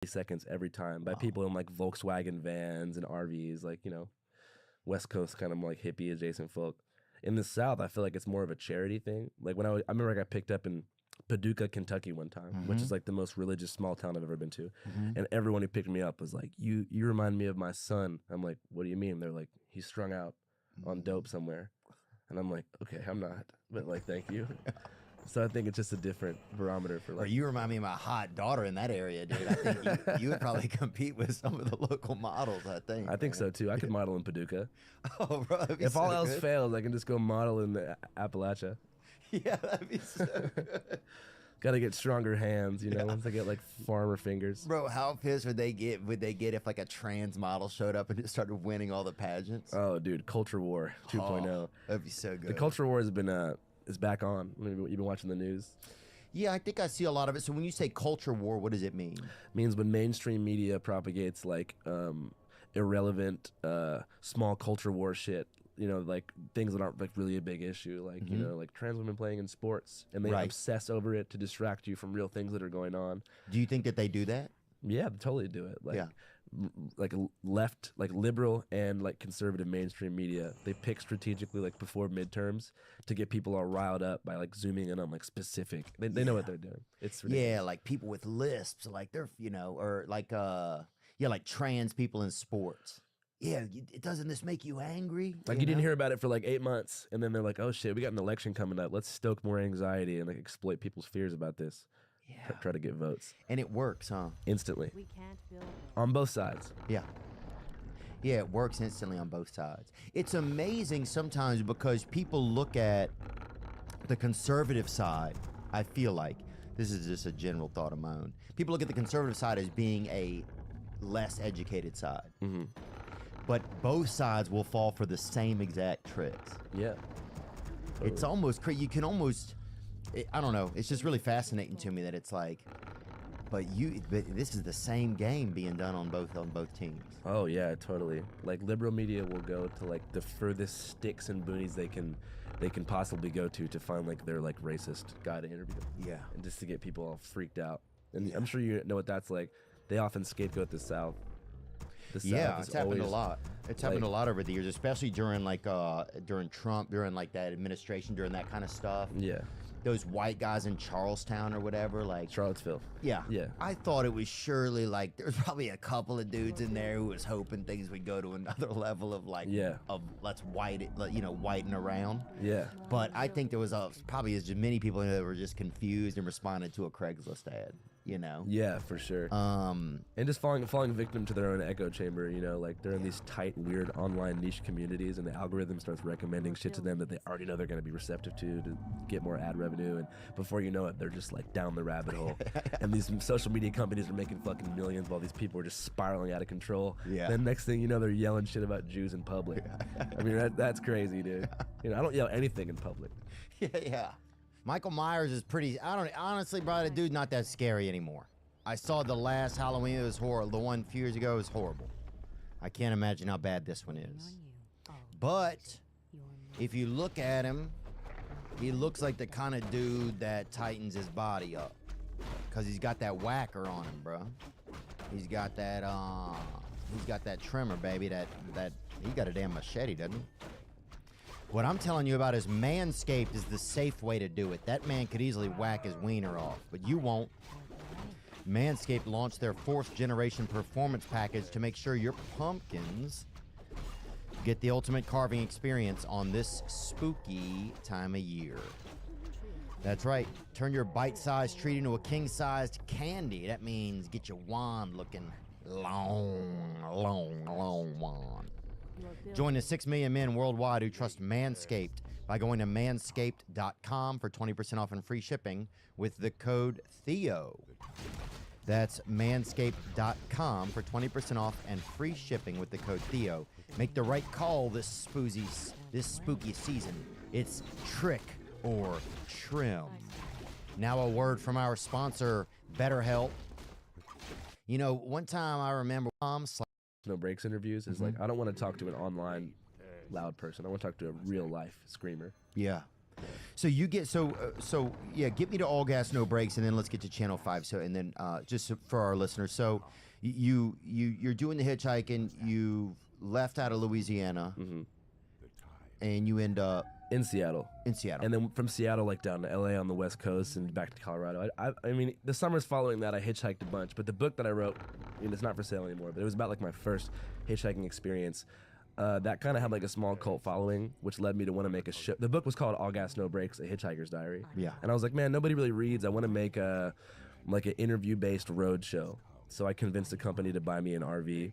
seconds every time by people in like Volkswagen vans and RVs, like, you know, West Coast kind of like hippie adjacent folk. In the South, I feel like it's more of a charity thing. Like when I remember I got picked up in Paducah, Kentucky one time, which is like the most religious small town I've ever been to. And everyone who picked me up was like, you remind me of my son. I'm like, what do you mean? They're like, he's strung out on dope somewhere. And I'm like, okay, I'm not, but like, thank you. So I think it's just a different barometer for like. Or you remind me of my hot daughter in that area, dude. I think you would probably compete with some of the local models, I think. I think so too. I could model in Paducah. Oh, bro, that'd be If so all else good. fails, I can just go model in the Appalachia. Yeah, that'd be so good. Got to get stronger hands, you know, once I get like farmer fingers. Bro, how pissed would they get if like a trans model showed up and just started winning all the pageants? Oh, dude, Culture War 2.0. Oh, that'd be so good. The Culture War has been is back on. You've been watching the news. Yeah, I think I see a lot of it. So when you say culture war, what does it mean? It means when mainstream media propagates like irrelevant small culture war shit, you know, like things that aren't like really a big issue, like you know, like trans women playing in sports, and they obsess over it to distract you from real things that are going on. Do you think that they do that? Yeah, they totally do it. Like, like left, like liberal and like conservative mainstream media, they pick strategically like before midterms to get people all riled up by like zooming in on like specific. They know what they're doing. It's ridiculous. Yeah, like people with lisps, like they're or like like trans people in sports. Yeah, doesn't this make you angry? Like you didn't hear about it for like 8 months, and then they're like, "Oh shit, we got an election coming up. Let's stoke more anxiety and like exploit people's fears about this. Yeah, Try to get votes and it works, huh? instantly We can't build. on both sides." Yeah. Yeah, it works instantly on both sides. It's amazing sometimes because people look at the conservative side. I feel like this is just a general thought of my own. People look at the conservative side as being a less educated side. But both sides will fall for the same exact tricks. Yeah, It's almost crazy. You can almost, I don't know. It's just really fascinating to me that it's like, but this is the same game being done on both teams. oh yeah, totally. Like liberal media will go to like the furthest sticks and boonies they can possibly go to find like their like racist guy to interview. Yeah. And just to get people all freaked out. And I'm sure you know what that's like. They often scapegoat the South. The South Yeah, is it's happened a always, lot. It's happened a lot over the years, especially during like during Trump, during like that administration, during that kind of stuff. Yeah, Those white guys in Charlestown or whatever, like Charlottesville. yeah. Yeah. I thought it was surely like there's probably a couple of dudes in there who was hoping things would go to another level of like of let's white it, whiten around. Yeah. But I think there was probably as many people in there that were just confused and responded to a Craigslist ad. You know. Yeah, for sure. And just falling victim to their own echo chamber, you know, like they're in these tight, weird online niche communities, and the algorithm starts recommending shit to them that they already know they're going to be receptive to get more ad revenue, and before you know it, they're just like down the rabbit hole. And these social media companies are making fucking millions while these people are just spiraling out of control. Yeah. Then next thing you know, they're yelling shit about Jews in public. I mean, that's crazy, dude. You know, I don't yell anything in public. Yeah. Michael Myers is pretty. Honestly, bro, the dude's not that scary anymore. I saw the last Halloween. It was horrible. The one a few years ago was horrible. I can't imagine how bad this one is. But if you look at him, he looks like the kind of dude that tightens his body up, cause he's got that whacker on him, bro. He's got that. He's got that trimmer, baby. That he got a damn machete, doesn't he? What I'm telling you about is Manscaped is the safe way to do it. That man could easily whack his wiener off, but you won't. Manscaped launched their 4th generation performance package to make sure your pumpkins get the ultimate carving experience on this spooky time of year. That's right. Turn your bite-sized treat into a king-sized candy. That means get your wand looking long wand. Join the 6 million men worldwide who trust Manscaped by going to manscaped.com for 20% off and free shipping with the code Theo. That's manscaped.com for 20% off and free shipping with the code Theo. Make the right call this spooky season. It's trick or trim. Now a word from our sponsor, BetterHelp. You know, one time I remember No breaks interviews is like, I don't want to talk to an online loud person. I want to talk to a real life screamer. Yeah. So you get so yeah. Get me to All Gas No Brakes, and then let's get to Channel 5. So and then just for our listeners, so you're doing the hitchhiking. You left out of Louisiana, and you end up in Seattle. And then from Seattle, like down to LA on the West Coast and back to Colorado. I mean, the summers following that, I hitchhiked a bunch. But the book that I wrote, I mean, it's not for sale anymore, but it was about like my first hitchhiking experience. That kind of had like a small cult following, which led me to want to make a show. The book was called All Gas No Brakes, A Hitchhiker's Diary. Yeah. And I was like, man, nobody really reads. I want to make like an interview-based road show. So I convinced a company to buy me an RV,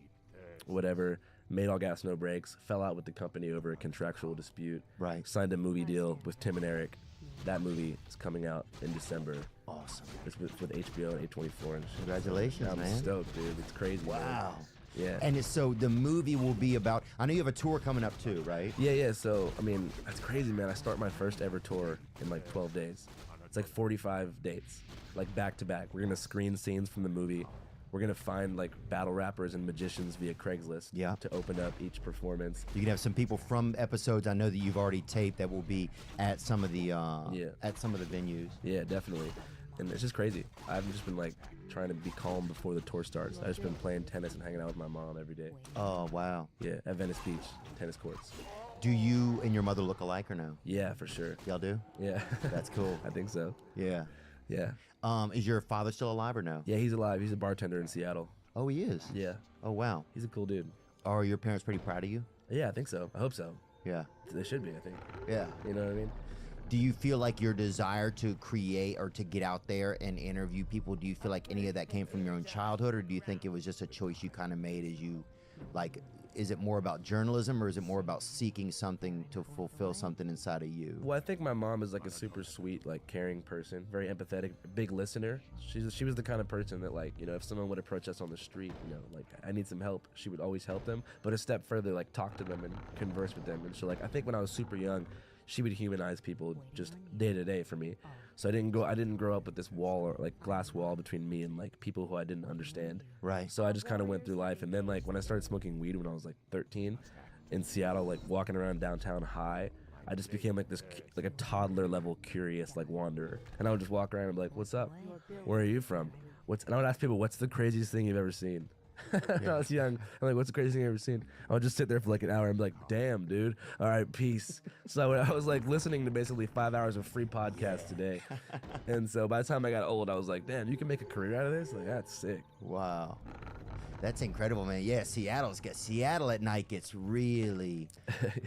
whatever. Made All Gas No Brakes, fell out with the company over a contractual dispute. Right. Signed a movie deal with Tim and Eric. That movie is coming out in December. Awesome. It's with HBO and A24 and shit. Congratulations, I'm man. stoked, dude. It's crazy. Wow. Man. Yeah. And so the movie will be about. I know you have a tour coming up too, right? Yeah. So I mean, that's crazy, man. I start my first ever tour in like 12 days. It's like 45 dates, like back to back. We're gonna screen scenes from the movie. We're gonna find like battle rappers and magicians via Craigslist to open up each performance. You can have some people from episodes I know that you've already taped that will be at some of the at some of the venues. Yeah, definitely. And it's just crazy. I've just been like trying to be calm before the tour starts. I've just been playing tennis and hanging out with my mom every day. Oh wow. Yeah, at Venice Beach, tennis courts. Do you and your mother look alike or no? Yeah, for sure. Y'all do? Yeah. That's cool. I think so. Yeah. Yeah. Is your father still alive or no? Yeah, he's alive. He's a bartender in Seattle. Oh, he is? Yeah. Oh, wow. He's a cool dude. Are your parents pretty proud of you? Yeah, I think so. I hope so. Yeah. They should be, I think. Yeah. You know what I mean? Do you feel like your desire to create or to get out there and interview people, do you feel like any of that came from your own childhood, or do you think it was just a choice you kind of made as you, like, is it more about journalism or is it more about seeking something to fulfill something inside of you? Well, I think my mom is like a super sweet, like caring person, very empathetic, big listener. She was the kind of person that, like, you know, if someone would approach us on the street, you know, like, I need some help, she would always help them, but a step further, like, talk to them and converse with them. And so, like, I think when I was super young, she would humanize people just day to day for me. So I didn't grow up with this wall or like glass wall between me and like people who I didn't understand. Right. So I just kind of went through life, and then like when I started smoking weed when I was like 13 in Seattle, like walking around downtown high, I just became like this like a toddler level curious like wanderer, and I would just walk around and be like, "What's up? Where are you from? And I would ask people, "What's the craziest thing you've ever seen?" When I was young, I'm like, "What's the craziest thing you've ever seen?" I would just sit there for like an hour and be like, "Damn, dude. All right, peace." So I was like listening to basically 5 hours of free podcasts a day. And so by the time I got old, I was like, "Damn, you can make a career out of this? Like, that's sick." Wow. That's incredible, man. Yeah, Seattle at night gets really,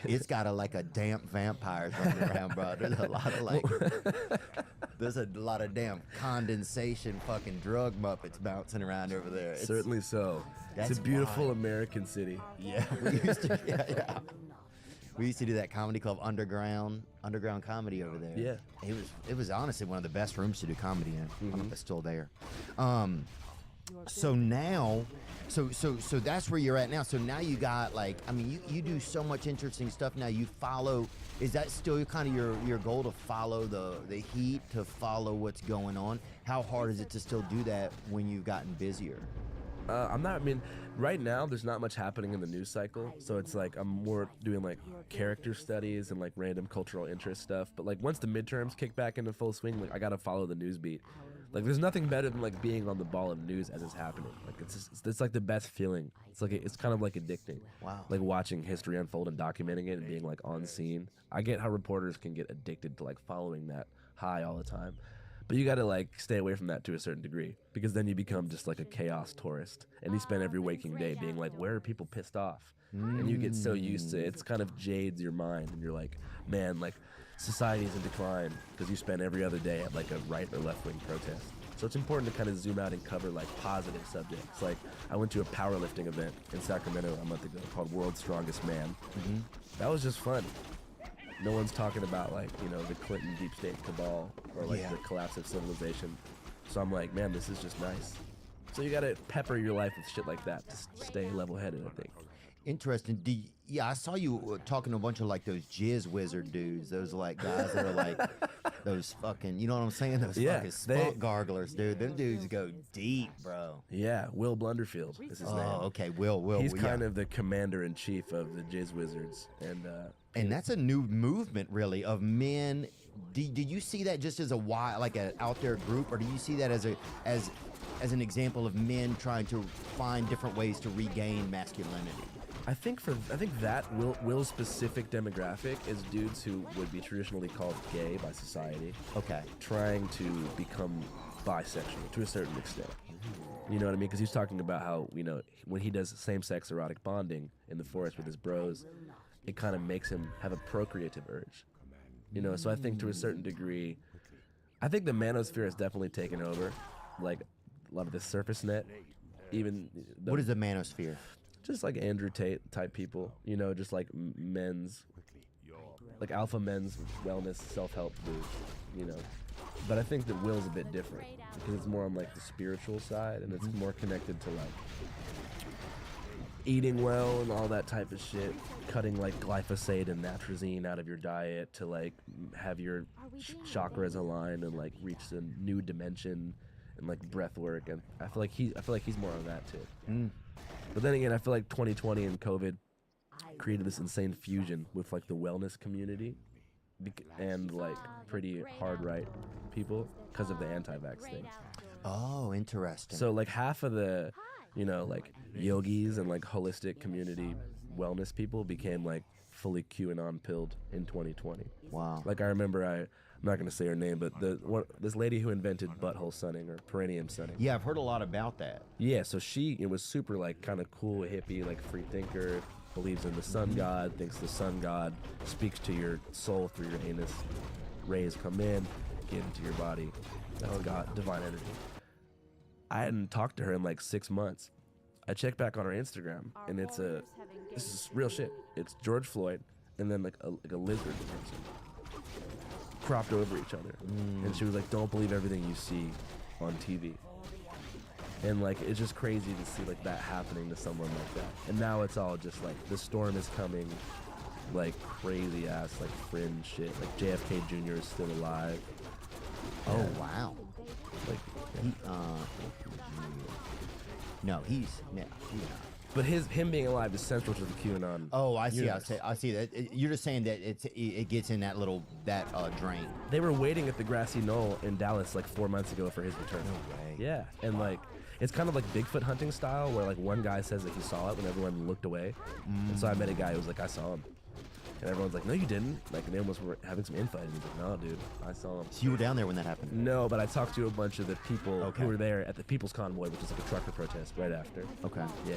it's got like a damp vampires running around, bro. There's a lot of like, there's a lot of damn condensation fucking drug muppets bouncing around over there. Certainly so. That's It's a beautiful wild. American city. Yeah, we used to, yeah. We used to do that comedy club, underground comedy over there. Yeah. It was honestly one of the best rooms to do comedy in. I don't know if it's still there. So now, so that's where you're at now. So now you got like, I mean, you do so much interesting stuff now. You follow. Is that still kind of your goal, to follow the heat, to follow what's going on? How hard is it to still do that when you've gotten busier? I mean, right now there's not much happening in the news cycle, so it's like I'm more doing like character studies and like random cultural interest stuff. But like once the midterms kick back into full swing, like I gotta follow the news beat. Like there's nothing better than like being on the ball of news as it's happening. Like it's like the best feeling. It's kind of like addicting. Wow. Like watching history unfold and documenting it and being like on scene. I get how reporters can get addicted to like following that high all the time. But you gotta like stay away from that to a certain degree, because then you become just like a chaos tourist, and you spend every waking day being like, where are people pissed off? And you get so used to it, it's kind of jades your mind, and you're like, man, like society's in decline because you spend every other day at like a right or left wing protest. So it's important to kind of zoom out and cover like positive subjects. Like I went to a powerlifting event in Sacramento a month ago called World's Strongest Man. That was just fun. No one's talking about like, you know, the Clinton deep state cabal or like the collapse of civilization. So I'm like, man, this is just nice. So you gotta pepper your life with shit like that to stay level-headed, I think. Interesting. Yeah, I saw you talking to a bunch of like those jizz wizard dudes. Those like guys that are like those fucking, you know what I'm saying? Those fucking spunk garglers, dude. Them dudes go deep, bro. Yeah, Will Blunderfield is his name. Oh, okay, Will. He's kind of the commander-in-chief of the Jizz Wizards, and that's a new movement, really, of men Did you see that just as a like a out there group, or do you see that as an example of men trying to find different ways to regain masculinity? I think that Will's specific demographic is dudes who would be traditionally called gay by society. Okay. Trying to become bisexual to a certain extent. You know what I mean? Because he's talking about how, you know, when he does same-sex erotic bonding in the forest with his bros, it kind of makes him have a procreative urge. You know, so I think to a certain degree, I think the manosphere has definitely taken over, like a lot of the surface net. Even what is the manosphere? Just like Andrew Tate type people, you know, just like men's, like alpha men's wellness, self-help dudes, you know. But I think that Will's a bit different because it's more on like the spiritual side, and it's more connected to like eating well and all that type of shit, cutting like glyphosate and natrazine out of your diet to like have your chakras align and like reach a new dimension and like breath work. And I feel like he's more on that too. But then again, I feel like 2020 and COVID created this insane fusion with like the wellness community and like pretty hard right people because of the anti-vax thing. Oh, interesting. So like half of the, you know, like yogis and like holistic community wellness people became like fully QAnon pilled in 2020. Wow. Like I remember I'm not going to say her name, but this lady who invented butthole sunning or perineum sunning. Yeah, I've heard a lot about that. Yeah, so it was super like kind of cool, hippie, like free thinker, believes in the sun god, thinks the sun god speaks to your soul through your anus. Rays come in, get into your body. That's God, divine energy. I hadn't talked to her in like 6 months. I checked back on her Instagram, and this is real shit. It's George Floyd, and then like a lizard person cropped over each other, and she was like, "Don't believe everything you see on TV." And like it's just crazy to see like that happening to someone like that. And now it's all just like the storm is coming, like crazy ass like fringe shit. Like JFK Jr. is still alive. Oh wow. Like he's not. But him being alive is central to the QAnon. Oh, I see. universe. I see that. You're just saying that it gets in that little drain. They were waiting at the grassy knoll in Dallas like 4 months ago for his return. No way. Yeah, and like it's kind of like Bigfoot hunting style, where like one guy says that he saw it when everyone looked away. And so I met a guy who was like, "I saw him," and everyone's like, "No, you didn't." Like, and they almost were having some infighting. He's like, "No, dude, I saw him." So you were down there when that happened? No, but I talked to a bunch of the people who were there at the People's Convoy, which is like a trucker protest right after. Okay. Yeah.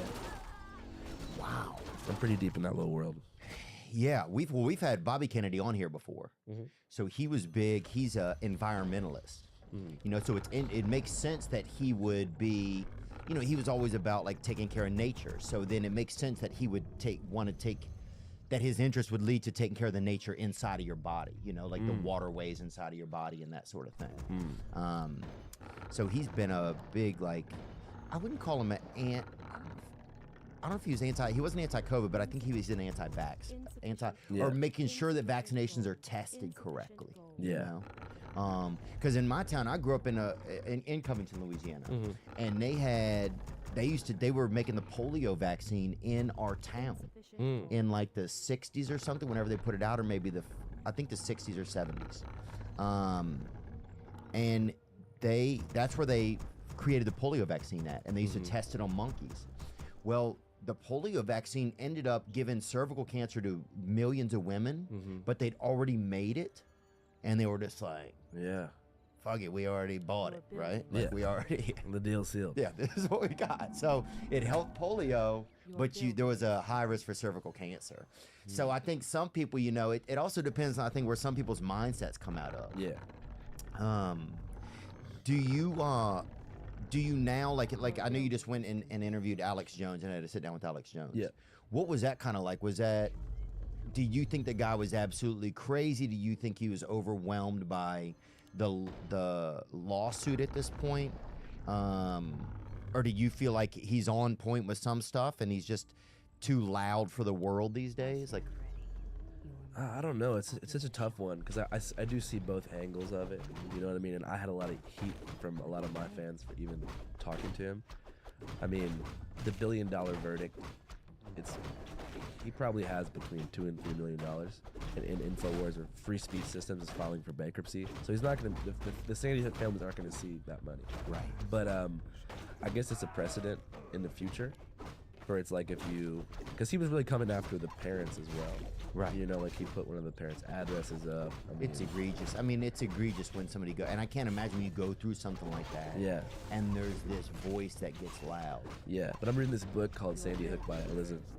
Wow. I'm pretty deep in that little world. Yeah, we've had Bobby Kennedy on here before, so he was big. He's a environmentalist, you know. So it makes sense that he would be, you know, he was always about like taking care of nature. So then it makes sense that he would that his interest would lead to taking care of the nature inside of your body, you know, like the waterways inside of your body and that sort of thing. So he's been a big, like, I wouldn't call him I don't know if he was he wasn't anti-COVID, but I think he was an anti-vax, or making sure that vaccinations are tested correctly. Yeah. You know? Because in my town, I grew up in Covington, Louisiana, and they were making the polio vaccine in our town in like the 60s or something, whenever they put it out, or maybe I think the 60s or 70s. And that's where they created the polio vaccine at, and they used to test it on monkeys. Well, the polio vaccine ended up giving cervical cancer to millions of women, but they'd already made it, and they were just like, yeah, fuck it, we already bought it, right? Like, we already... The deal's sealed. Yeah, this is what we got. So it helped polio, but there was a high risk for cervical cancer. So I think some people, you know, it also depends on, I think, where some people's mindsets come out of. Yeah. Do you now, like I know you just went and interviewed Alex Jones and had to sit down with Alex Jones. Yeah. What was that kind of like? Do you think the guy was absolutely crazy? Do you think he was overwhelmed by the lawsuit at this point? Or do you feel like he's on point with some stuff and he's just too loud for the world these days? Like, I don't know. It's such a tough one because I do see both angles of it. You know what I mean? And I had a lot of heat from a lot of my fans for even talking to him. I mean, the $1 billion verdict, he probably has between $2 and $3 million. in InfoWars or free speech systems is filing for bankruptcy. So he's not going to, the Sandy Hook families aren't going to see that money. Right. But I guess it's a precedent in the future where it's like if you, because he was really coming after the parents as well. Right. You know, like he put one of the parents' addresses up. I mean, It's egregious. I mean, it's egregious when somebody go, and I can't imagine you go through something like that. Yeah. And there's this voice that gets loud. Yeah, but I'm reading this book called Sandy Hook by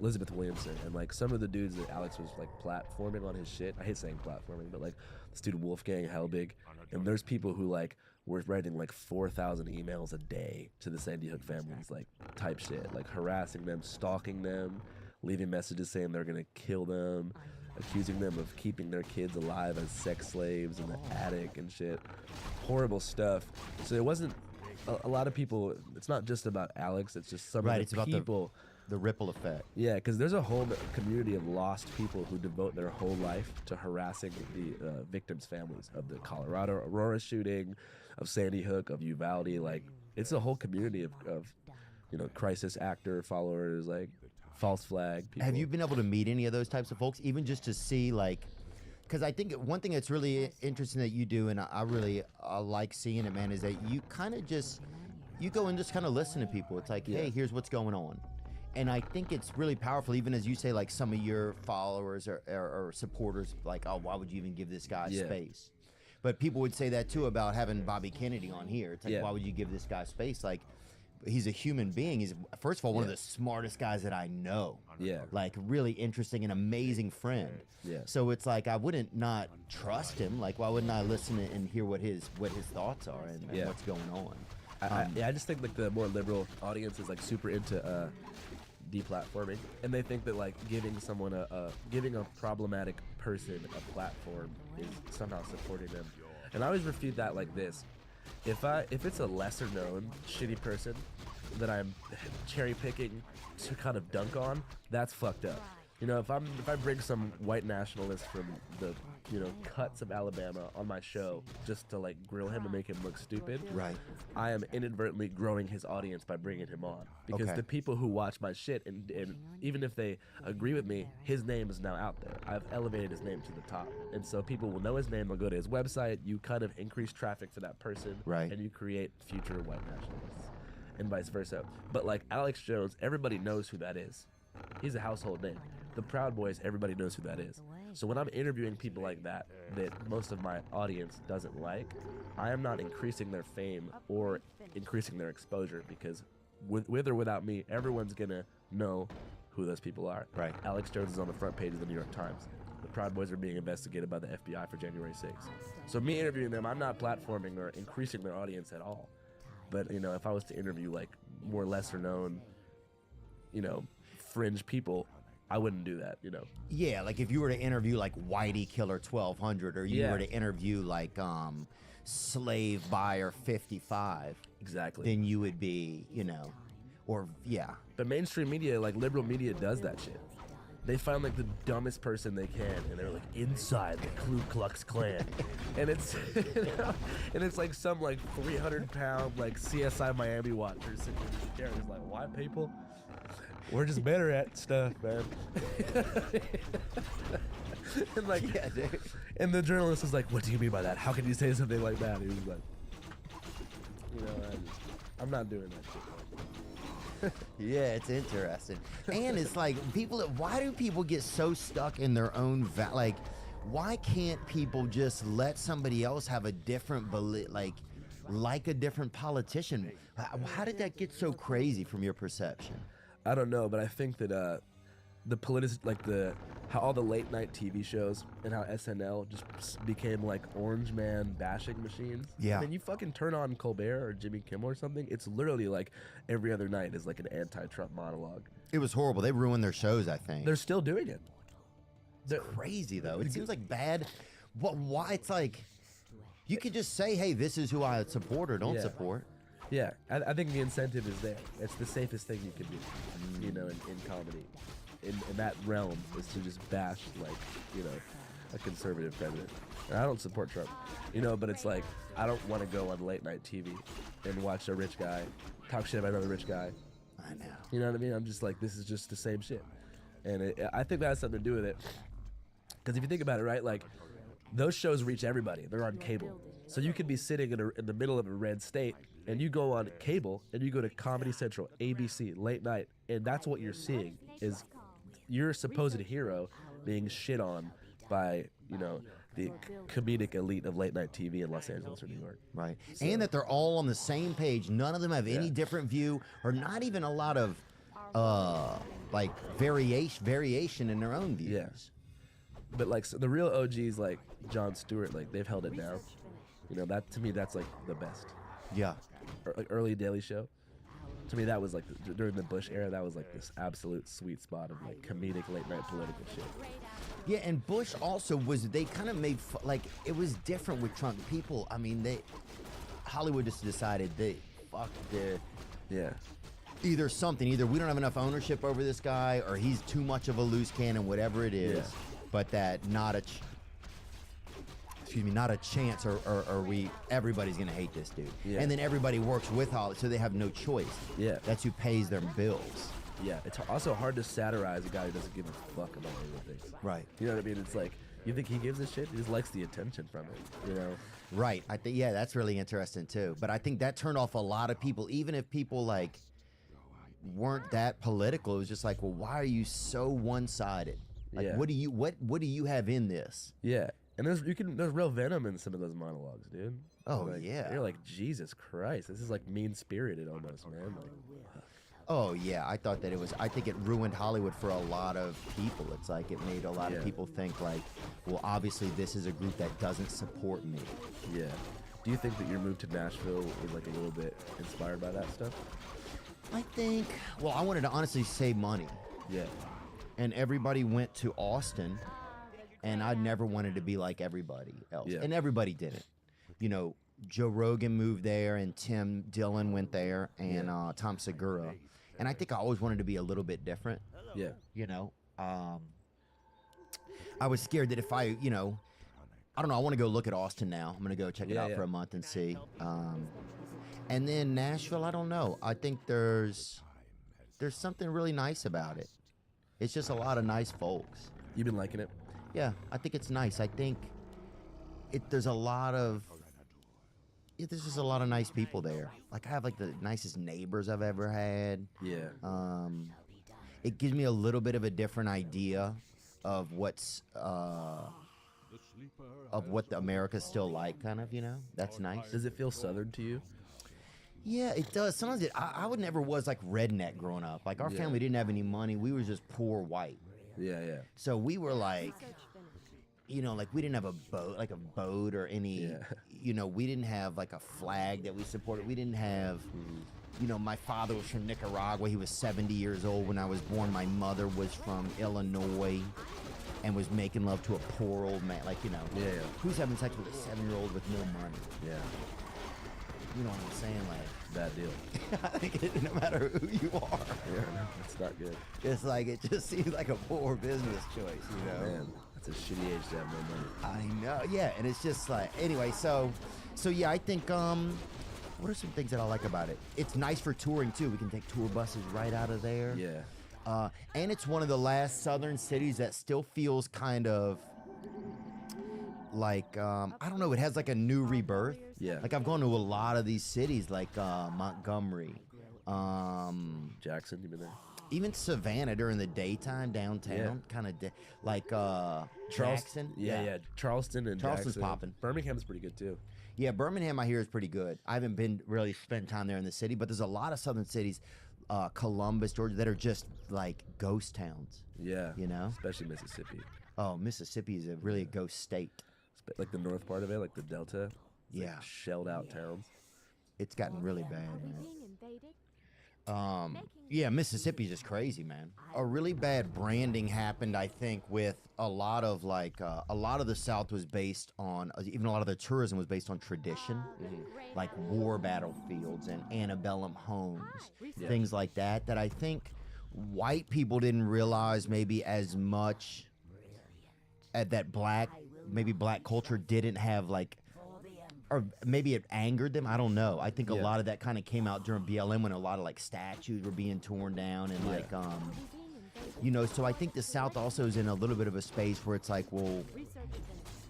Elizabeth Williamson, and like some of the dudes that Alex was like platforming on his shit. I hate saying platforming, but like this dude Wolfgang Helbig, and there's people who like were writing like 4,000 emails a day to the Sandy Hook families, like type shit, like harassing them, stalking them, leaving messages saying they're gonna kill them, accusing them of keeping their kids alive as sex slaves in the attic and shit. Horrible stuff. So it wasn't a lot of people. It's not just about Alex. It's just some Right, of it's the about people. The ripple effect. Yeah, because there's a whole community of lost people who devote their whole life to harassing the victims' families of the Colorado Aurora shooting, of Sandy Hook, of Uvalde. Like, it's a whole community of you know, crisis actor followers, like false flag people. Have you been able to meet any of those types of folks, even just to see, like, because I think one thing that's really interesting that you do, and I really like seeing it, man, is that you kind of just, you go and just kind of listen to people. It's like, hey, here's what's going on. And I think it's really powerful, even as you say, like some of your followers or supporters, like, oh, why would you even give this guy space? But people would say that too about having Bobby Kennedy on here. It's like, why would you give this guy space? Like, he's a human being. He's, first of all, one of the smartest guys that I know. Yeah. Like, really interesting and amazing friend. Yeah. So it's like, I wouldn't not trust him. Like, why wouldn't I listen and hear what his thoughts are and what's going on? I just think like the more liberal audience is like super into deplatforming, and they think that like giving someone giving a problematic person a platform is somehow supporting them. And I always refute that like this: if it's a lesser known shitty person that I'm cherry picking to kind of dunk on, that's fucked up. You know, if I bring some white nationalist from the, you know, cuts of Alabama on my show just to like grill him and make him look stupid, Right. I am inadvertently growing his audience by bringing him on, because the people who watch my shit and even if they agree with me, his name is now out there. I've elevated his name to the top, and so people will know his name. They'll go to his website. You kind of increase traffic for that person, Right. and you create future white nationalists, and vice versa. But like Alex Jones, everybody knows who that is. He's a household name. The Proud Boys, everybody knows who that is. So when I'm interviewing people like that most of my audience doesn't like, I am not increasing their fame or increasing their exposure, because with or without me, everyone's gonna know who those people are. Right. Alex Jones is on the front page of the New York Times. The Proud Boys are being investigated by the FBI for January 6th. So me interviewing them, I'm not platforming or increasing their audience at all. But, you know, if I was to interview like more lesser known, you know, fringe people, I wouldn't do that, you know. Yeah, like if you were to interview like Whitey Killer 1200, or you were to interview like Slave Buyer 55, Exactly. then you would be, you know, or But mainstream media, like liberal media, does that shit. They find like the dumbest person they can, and they're like inside the Ku Klux Klan, and it's you know, and it's like some like 300-pound like CSI Miami watcher sitting in his chair. He's like, "White people, we're just better at stuff, man." And like, dude. and the journalist is like, "What do you mean by that? How can you say something like that?" He was like, "You know, I'm not doing that shit." Yeah, it's interesting. And it's like, why do people get so stuck in their own, like, why can't people just let somebody else have a different, like a different politician? How did that get so crazy from your perception? I don't know, but I think that how all the late night TV shows and how SNL just became like Orange Man bashing machines. Yeah. And you fucking turn on Colbert or Jimmy Kimmel or something, it's literally like every other night is like an anti-Trump monologue. It was horrible. They ruined their shows, I think. They're still doing it. It's crazy, though. It seems like bad. Why? It's like, you could just say, hey, this is who I support or don't support. Yeah, I think the incentive is there. It's the safest thing you can do, you know, in comedy. In that realm is to just bash, like, you know, a conservative president. And I don't support Trump, you know, but it's like, I don't want to go on late night TV and watch a rich guy talk shit about another rich guy. I know. You know what I mean? I'm just like, this is just the same shit. And I think that has something to do with it. Because if you think about it, right, like those shows reach everybody. They're on cable, so you could be sitting in the middle of a red state, and you go on cable, and you go to Comedy Central, ABC, late night, and that's what you're seeing is your supposed hero being shit on by the comedic elite of late night TV in Los Angeles or New York. Right. And that they're all on the same page. None of them have any different view or not even a lot of like variation in their own views. Yeah. But like so the real OGs like Jon Stewart, like they've held it down. That to me that's like the best. Yeah. Like early Daily Show. To me that was like during the Bush era, that was like this absolute sweet spot of like comedic late night political shit. Yeah, and Bush also they kind of made, like, it was different with Trump. People, I mean, Hollywood just decided Yeah. either we don't have enough ownership over this guy, or he's too much of a loose cannon, whatever it is, but that not a chance, or everybody's gonna hate this dude. Yeah. And then everybody works with Hollywood, so they have no choice. Yeah. That's who pays their bills. Yeah, it's also hard to satirize a guy who doesn't give a fuck about anything. Right. You know what I mean? It's like, you think he gives a shit? He just likes the attention from it, Right. I think, yeah, that's really interesting too. But I think that turned off a lot of people, even if people like weren't that political. It was just like, well, why are you so one-sided? Like, what do you have in this? Yeah. And there's real venom in some of those monologues, dude. Oh, like, yeah. You're like, Jesus Christ, this is like mean-spirited almost, man. Like, oh, yeah. I think it ruined Hollywood for a lot of people. It's like it made a lot of people think like, well, obviously this is a group that doesn't support me. Yeah. Do you think that your move to Nashville was like a little bit inspired by that stuff? I think, well, I wanted to honestly save money. Yeah. And everybody went to Austin, and I never wanted to be like everybody else. Yeah. And everybody did it. Joe Rogan moved there, and Tim Dillon went there, and Tom Segura. And I think I always wanted to be a little bit different. Yeah. I was scared that if I don't know, I want to go look at Austin now. I'm going to go check it out for a month and see. And then Nashville, I don't know. I think there's something really nice about it. It's just a lot of nice folks. You've been liking it? Yeah, I think it's nice. I think there's just a lot of nice people there. Like, I have like the nicest neighbors I've ever had. Yeah. It gives me a little bit of a different idea of what the America's still like, kind of, That's nice. Does it feel Southern to you? Yeah, it does. Sometimes I would never was like redneck growing up. Like, our family didn't have any money. We were just poor white. Yeah, yeah. So we were like, like we didn't have a boat or any, we didn't have like a flag that we supported. We didn't have, my father was from Nicaragua. He was 70 years old when I was born. My mother was from Illinois and was making love to a poor old man. Like, who's having sex with a 7-year-old with no money? Yeah. You know what I'm saying? Like, bad deal. I think no matter who you are. Yeah, no, it's not good. It's like, it just seems like a poor business choice, Man, that's a shitty age to have no money. I know, yeah, and it's just like, anyway, so yeah, I think, what are some things that I like about it? It's nice for touring, too. We can take tour buses right out of there. Yeah. And it's one of the last southern cities that still feels kind of like, I don't know, it has like a new rebirth. Yeah. Like, I've gone to a lot of these cities, like Montgomery. Jackson, you been there? Even Savannah during the daytime, downtown, kind of like Jackson. Yeah. Charleston and Charleston's Jackson. popping. Birmingham's pretty good too. Yeah, Birmingham, I hear, is pretty good. I haven't been really spent time there in the city, but there's a lot of southern cities, Columbus, Georgia, that are just like ghost towns. Yeah. Especially Mississippi. Oh, Mississippi is really a ghost state. Like the north part of it, like the Delta. Yeah. Like shelled out towns. It's gotten really bad, man. Yeah, Mississippi's just crazy, man. A really bad branding happened, I think, with a lot of the South was based on, even a lot of the tourism was based on tradition, like war battlefields and antebellum homes, things like that I think white people didn't realize maybe as much that black culture didn't have like, or maybe it angered them. I don't know. I think a lot of that kind of came out during BLM when a lot of like statues were being torn down and like You know, so I think the South also is in a little bit of a space where it's like, well,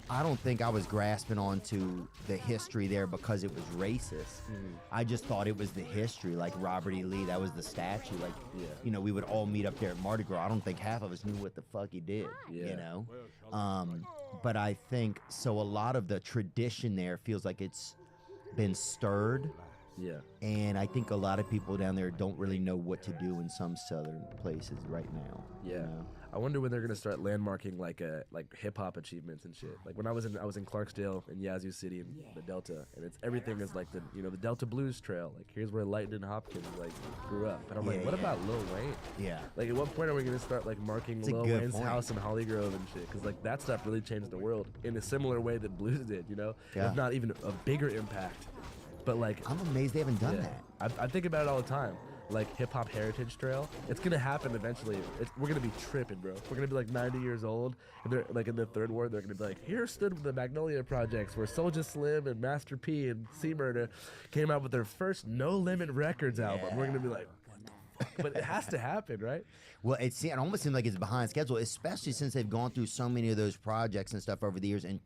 I don't think I was grasping onto the history there because it was racist. I just thought it was the history, like Robert E. Lee, that was the statue. Like, you know, we would all meet up there at Mardi Gras. I don't think half of us knew what the fuck he did, you know? But I think, so a lot of the tradition there feels like it's been stirred. Yeah. And I think a lot of people down there don't really know what to do in some southern places right now. Yeah. You know? I wonder when they're gonna start landmarking like hip hop achievements and shit. Like when I was in Clarksdale in Yazoo City in the Delta, and everything is like the Delta Blues Trail. Like here's where Lightning Hopkins like grew up. And I'm like, what about Lil Wayne? Yeah. Like at what point are we gonna start like marking It's a Lil good Wayne's point. house in Holly Grove and shit? Because like that stuff really changed the world in a similar way that blues did. You know, Yeah. if not even a bigger impact. But like I'm amazed they haven't done that. I think about it all the time. Like Hip Hop Heritage Trail, it's gonna happen eventually. We're gonna be tripping, bro. We're gonna be like 90 years old, and they're like in the third ward. They're gonna be like, here stood the Magnolia Projects, where Soulja Slim and Master P and C Murder came out with their first No Limit Records album. We're gonna be like, what the fuck? But it has to happen, right? Well, it almost seems like it's behind schedule, especially since they've gone through so many of those projects and stuff over the years and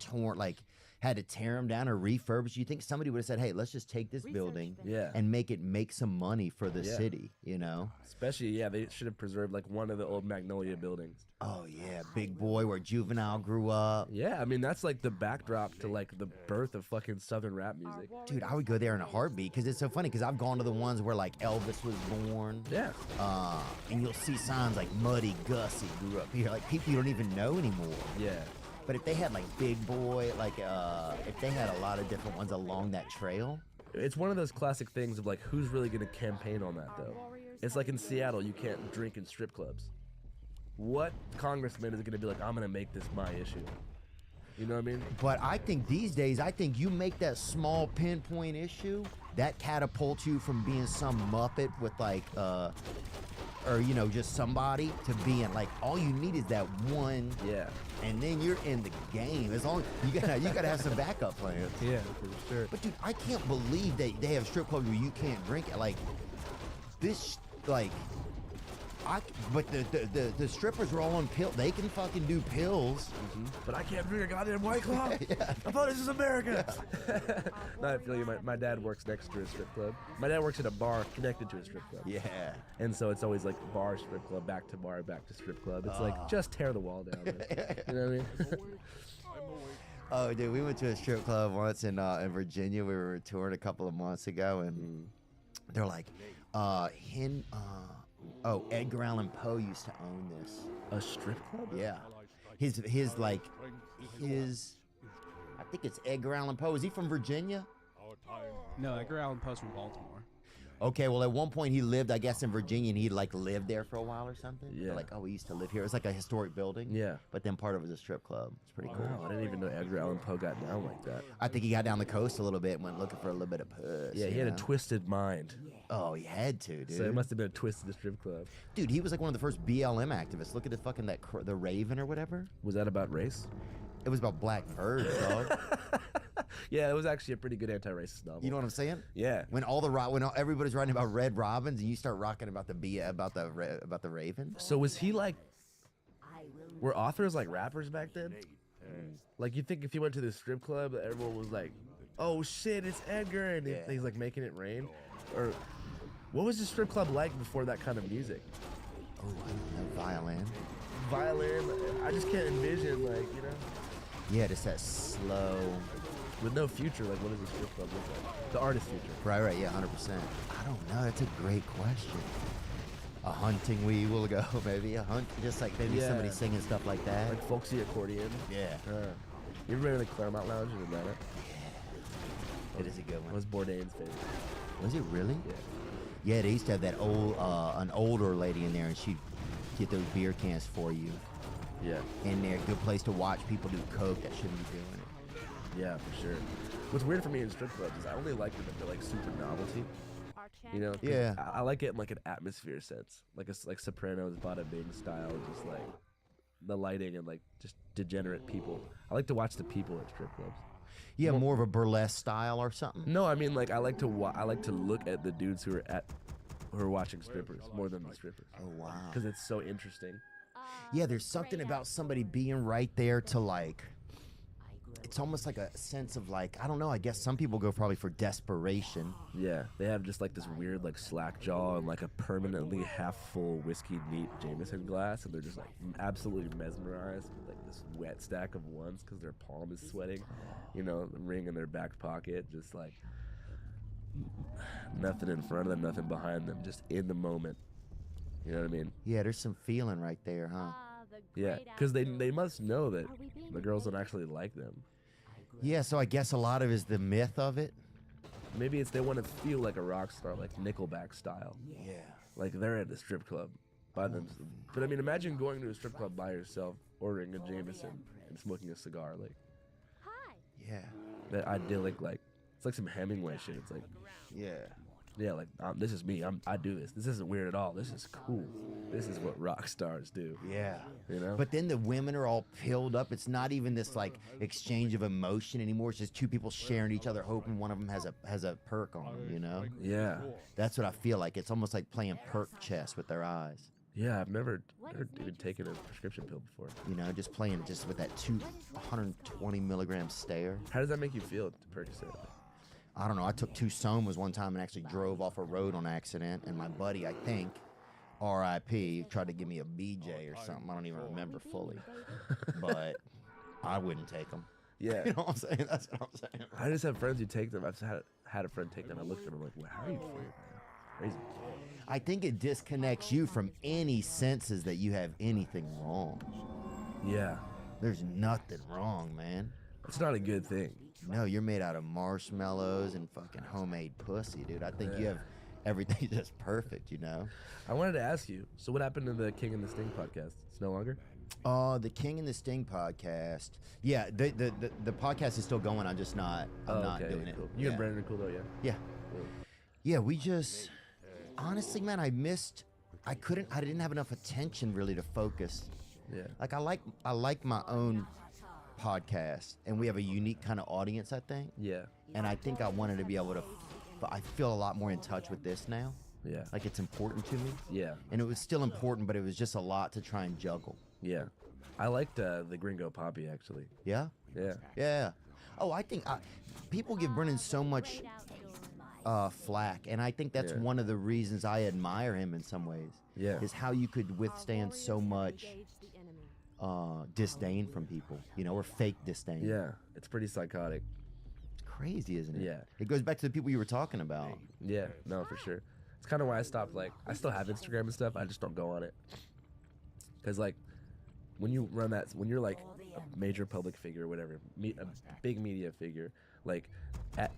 had to tear them down or refurbish. You think somebody would have said, hey, let's just take this building and make some money for the city, you know? Especially, they should have preserved like one of the old Magnolia buildings. Oh, yeah, Big Boy, where Juvenile grew up. Yeah, I mean, that's like the backdrop to like the birth of fucking Southern rap music. Dude, I would go there in a heartbeat because it's so funny because I've gone to the ones where like Elvis was born. Yeah. And you'll see signs like Muddy Gussie grew up here, like people you don't even know anymore. Yeah. But if they had like Big Boy, like if they had a lot of different ones along that trail. It's one of those classic things of like, who's really going to campaign on that though? It's like in Seattle, you can't drink in strip clubs. What congressman is going to be like, I'm going to make this my issue? You know what I mean? But I think these days, you make that small pinpoint issue, that catapults you from being some Muppet with like, or you know, just somebody to being like, all you need is that one. Yeah. And then you're in the game. As long you gotta have some backup plans. Yeah, for sure. But dude, I can't believe they have strip clubs where you can't drink it. Like this, like. But the strippers are all on pills. They can fucking do pills. But I can't drink a goddamn White Claw. I thought this was America. No, I feel you. My dad works next to a strip club. My dad works at a bar connected to a strip club. Yeah. And so it's always like bar, strip club, back to bar, back to strip club. It's like, just tear the wall down. You know what I mean? Oh, dude, we went to a strip club once in Virginia. We were touring a couple of months ago, and they're like, Edgar Allan Poe used to own this. A strip club? Yeah. His I think it's Edgar Allan Poe. Is he from Virginia? No, Edgar Allan Poe's from Baltimore. Okay, well, at one point he lived, I guess, in Virginia, and he like lived there for a while or something. Yeah. They're like, oh, he used to live here. It was like a historic building. Yeah. But then part of it was a strip club. It's pretty cool. Wow, I didn't even know Edgar Allan Poe got down like that. I think he got down the coast a little bit and went looking for a little bit of puss. Yeah, he had a twisted mind. Oh, he had to, dude. So it must have been a twist to the strip club. Dude, he was like one of the first BLM activists. Look at the fucking the Raven or whatever. Was that about race? It was about black birds, dog. Yeah, it was actually a pretty good anti-racist novel. You know what I'm saying? Yeah. When everybody's writing about red robins, and you start rocking about the Raven. So was he like? Were authors like rappers back then? Like you think if he went to the strip club, everyone was like, "Oh shit, it's Edgar," and he's like making it rain, or what was the strip club like before that kind of music? Oh, I don't know, Violin. I just can't envision Yeah, just that slow. With no future, like what does a strip club look like? The artist future. Right, yeah, 100%. I don't know. That's a great question. A hunting we will go, maybe a hunt, just like maybe somebody singing stuff like that. Like folksy accordion. Yeah. You ever been to the Claremont Lounge in Atlanta? It is a good one. It was Bourdain's favorite. Was it really? Yeah. Yeah, they used to have that an older lady in there, and she'd get those beer cans for you. Yeah. In there, good place to watch people do coke that shouldn't be doing it. Yeah, for sure. What's weird for me in strip clubs is I only like them if they're like super novelty. You know? 'Cause Yeah. I like it in like an atmosphere sense, like Sopranos, Bada Bing style, just like the lighting and like just degenerate people. I like to watch the people at strip clubs. Yeah, more of a burlesque style or something. No, I mean like I like to look at the dudes who are at who are watching strippers more than the strippers Oh wow. because it's so interesting. Yeah, there's something about somebody being right there to like. It's almost like a sense of like, I don't know, I guess some people go probably for desperation. Yeah, they have just like this weird like slack jaw and like a permanently half full whiskey neat Jameson glass, and they're just like absolutely mesmerized with like this wet stack of ones because their palm is sweating, you know, the ring in their back pocket, just like nothing in front of them, nothing behind them, just in the moment. You know what I mean? Yeah, there's some feeling right there, huh? Yeah, because they must know that the girls don't actually like them. Yeah, so I guess a lot of it is the myth of it. Maybe it's they want to feel like a rock star, like Nickelback style. Yeah. Like they're at a strip club by themselves. But I mean, imagine going to a strip club by yourself, ordering a Jameson and smoking a cigar. Like Yeah. that idyllic, like it's like some Hemingway shit. It's like, Yeah. like this is me. I do this. This isn't weird at all. This is cool. This is what rock stars do. Yeah. You know? But then the women are all pilled up. It's not even this like exchange of emotion anymore. It's just two people sharing each other, hoping one of them has a perk on them, you know? Yeah. That's what I feel like. It's almost like playing perk chess with their eyes. Yeah, I've never even taken a prescription pill before. You know, just playing just with that 120 milligram stare. How does that make you feel, Percocet? I don't know. I took 2 somas one time and actually drove off a road on accident. And my buddy, I think, R.I.P., tried to give me a BJ or something. I don't even remember fully. But I wouldn't take them. Yeah. You know what I'm saying? That's what I'm saying. I just have friends who take them. I've had a friend take them. I looked at them. I'm like, well, how are you feeling, man? Crazy. I think it disconnects you from any senses that you have anything wrong. Yeah. There's nothing wrong, man. It's not a good thing. No, you're made out of marshmallows and fucking homemade pussy, dude. I think you have everything just perfect, you know? I wanted to ask you, so what happened to the King and the Sting podcast? It's no longer? The King and the Sting podcast. Yeah, the podcast is still going. I'm just not. I'm not doing it. Cool. You and Brandon are cool though, yeah. Yeah. Cool. Yeah, we just honestly, man, I didn't have enough attention really to focus. Yeah. Like I like my own podcast, and we have a unique kind of audience, I think. Yeah. And I think I wanted to be able to. I feel a lot more in touch with this now. Yeah. Like it's important to me. Yeah. And it was still important, but it was just a lot to try and juggle. Yeah. I liked the Gringo Poppy actually. Yeah. Yeah. Yeah. Oh, I think people give Brennan so much flack, and I think that's one of the reasons I admire him in some ways. Yeah. Is how you could withstand so much disdain from people, you know, or fake disdain. Yeah. It's pretty psychotic. It's crazy, isn't it? Yeah. It goes back to the people you were talking about. Yeah. No, for sure. It's kind of why I stopped. Like, I still have Instagram and stuff. I just don't go on it. Because, like, when you run that, when you're like a major public figure or whatever, a big media figure, like,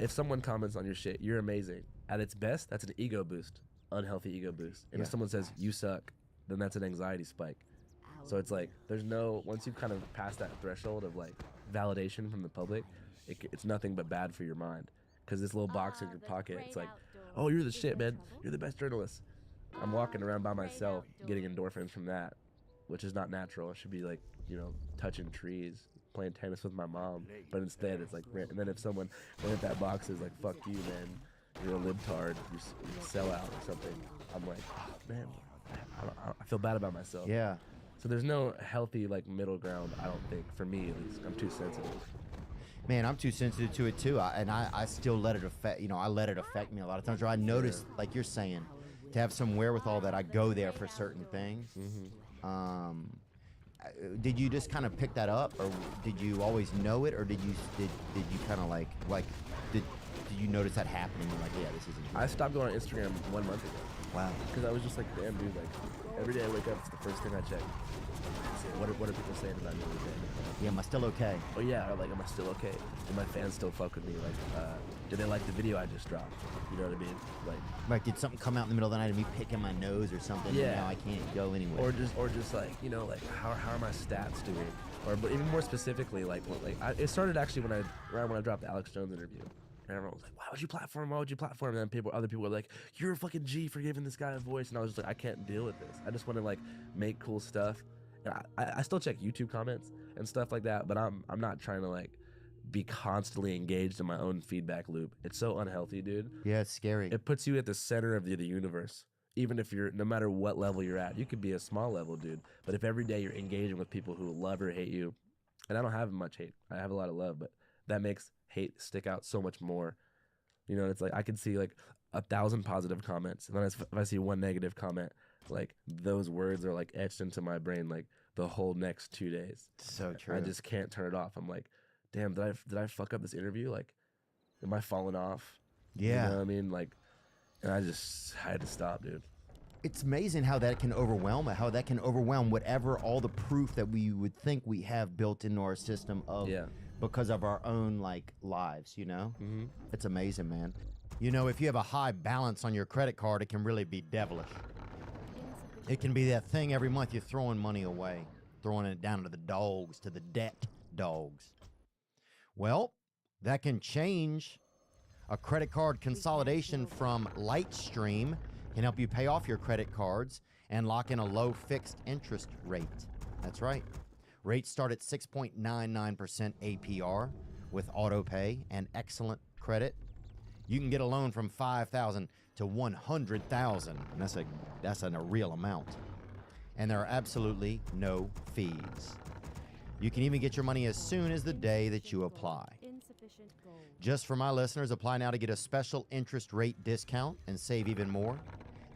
if someone comments on your shit, you're amazing. At its best, that's an ego boost, unhealthy ego boost. And if someone says you suck, then that's an anxiety spike. So it's like, there's no, once you kind of pass that threshold of like validation from the public, it's nothing but bad for your mind. Because this little box in your pocket, it's like, oh, you're the shit, man. You're the best journalist. I'm walking around by myself getting endorphins from that, which is not natural. I should be like, you know, touching trees, playing tennis with my mom. But instead, it's like, and then if someone in that box is like, fuck you, man, you're a libtard, you're a sellout or something, I'm like, oh, man, I feel bad about myself. Yeah. So there's no healthy like middle ground, I don't think, for me at least. I'm too sensitive. Man, I'm too sensitive to it too, I still let it affect. You know, I let it affect me a lot of times. Or I notice, like you're saying, to have some wherewithal that I go there for certain things. Mm-hmm. Did you just kind of pick that up, or did you always know it, or did you kind of like did you notice that happening? You're like, yeah, this isn't. I stopped going on Instagram 1 month ago. Wow. Because I was just like, damn, dude, like every day I wake up, it's the first thing I check. What are people saying about me today? Yeah, am I still okay? Oh yeah, or like, am I still okay? Do my fans still fuck with me? Like, do they like the video I just dropped? You know what I mean? Like, did something come out in the middle of the night of me picking my nose or something? Yeah. And now I can't go anywhere. Or just like, you know, like how are my stats doing? Or but even more specifically, it started actually around when I dropped the Alex Jones interview. And everyone was like, why would you platform? Why would you platform? And then other people were like, you're a fucking G for giving this guy a voice. And I was just like, I can't deal with this. I just want to like make cool stuff. And I still check YouTube comments and stuff like that, but I'm not trying to like be constantly engaged in my own feedback loop. It's so unhealthy, dude. Yeah, it's scary. It puts you at the center of the universe. even if you're, no matter what level you're at, you could be a small level dude, but if every day you're engaging with people who love or hate you, and I don't have much hate, I have a lot of love, but that makes hate stick out so much more. You know, it's like I could see like 1,000 positive comments, and then if I see one negative comment, like those words are like etched into my brain like the whole next 2 days. So true. I just can't turn it off. I'm like, damn, did I fuck up this interview? Like, am I falling off? Yeah. You know what I mean? Like, and I had to stop, dude. It's amazing how that can overwhelm it, how that can overwhelm whatever, all the proof that we would think we have built into our system of because of our own like lives, you know? Mm-hmm. It's amazing, man. You know, if you have a high balance on your credit card, it can really be devilish. It can be that thing every month you're throwing money away, throwing it down to the dogs, to the debt dogs. Well, that can change. A credit card consolidation from Lightstream can help you pay off your credit cards and lock in a low fixed interest rate. That's right. Rates start at 6.99% APR with auto pay and excellent credit. You can get a loan from $5,000 to $100,000. And that's a real amount. And there are absolutely no fees. You can even get your money as soon as the day that you apply. Just for my listeners, apply now to get a special interest rate discount and save even more.